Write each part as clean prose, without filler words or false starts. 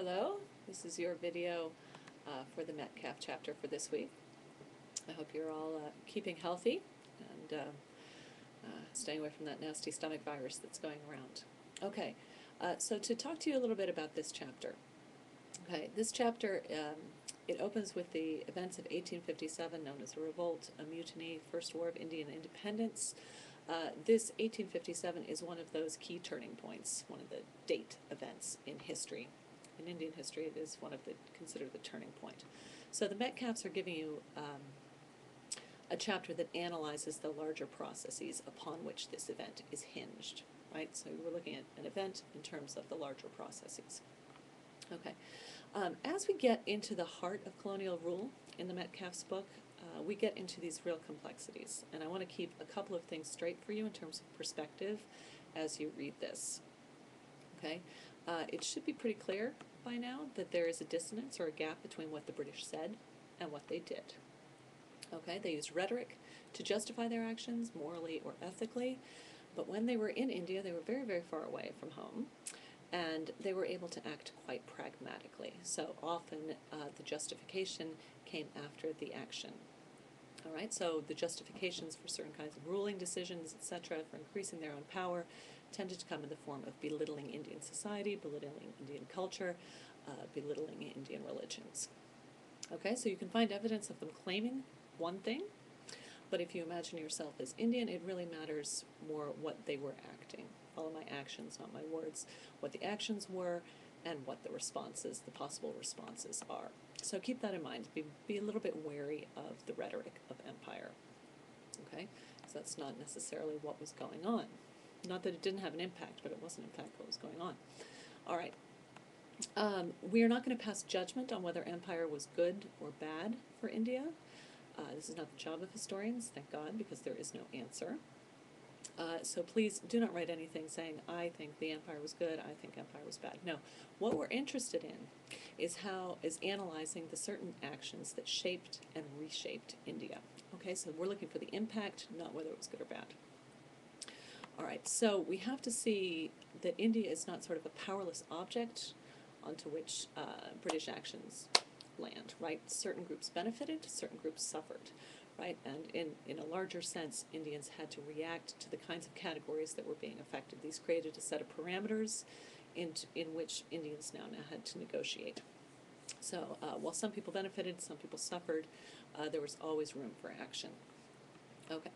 Hello, this is your video for the Metcalf chapter for this week. I hope you're all keeping healthy and staying away from that nasty stomach virus that's going around. Okay, so to talk to you a little bit about this chapter. Okay, this chapter, it opens with the events of 1857, known as a revolt, a mutiny, First War of Indian Independence. This 1857 is one of those key turning points, one of the date events in history. In Indian history, it is considered the turning point. So the Metcalfs are giving you a chapter that analyzes the larger processes upon which this event is hinged, right? So we're looking at an event in terms of the larger processes. Okay. As we get into the heart of colonial rule in the Metcalf's book, we get into these real complexities, and I want to keep a couple of things straight for you in terms of perspective as you read this. Okay, it should be pretty clear by now that there is a dissonance or a gap between what the British said and what they did. Okay, they used rhetoric to justify their actions morally or ethically, but when they were in India, they were very, very far away from home, and they were able to act quite pragmatically. So often the justification came after the action. All right, so the justifications for certain kinds of ruling decisions, etc., for increasing their own power, tended to come in the form of belittling Indian society, belittling Indian culture, belittling Indian religions. Okay, so you can find evidence of them claiming one thing, but if you imagine yourself as Indian, it really matters more what they were acting. Follow my actions, not my words. What the actions were and what the responses, the possible responses are. So keep that in mind. Be a little bit wary of the rhetoric of empire. Okay? So that's not necessarily what was going on. Not that it didn't have an impact, but it wasn't in fact what was going on. All right. We are not going to pass judgment on whether empire was good or bad for India. This is not the job of historians, thank God, because there is no answer. So please do not write anything saying, I think the empire was good, I think empire was bad. No, what we're interested in is analyzing the certain actions that shaped and reshaped India. Okay, so we're looking for the impact, not whether it was good or bad. All right, so we have to see that India is not sort of a powerless object onto which British actions land, right? Certain groups benefited, certain groups suffered. Right, and in a larger sense, Indians had to react to the kinds of categories that were being affected. These created a set of parameters in which Indians now had to negotiate. So while some people benefited, some people suffered, there was always room for action. Okay.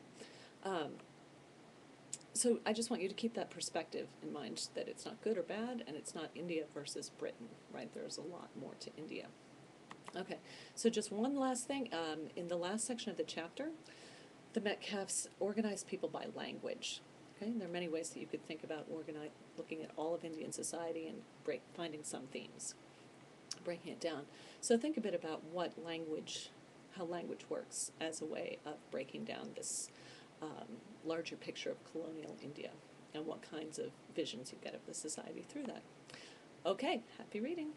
So I just want you to keep that perspective in mind, that it's not good or bad, and it's not India versus Britain, right? There's a lot more to India. Okay, so just one last thing. In the last section of the chapter, the Metcalfs organize people by language. Okay, and there are many ways that you could think about looking at all of Indian society and finding some themes, breaking it down. So think a bit about how language works as a way of breaking down this larger picture of colonial India and what kinds of visions you get of the society through that. Okay, happy reading.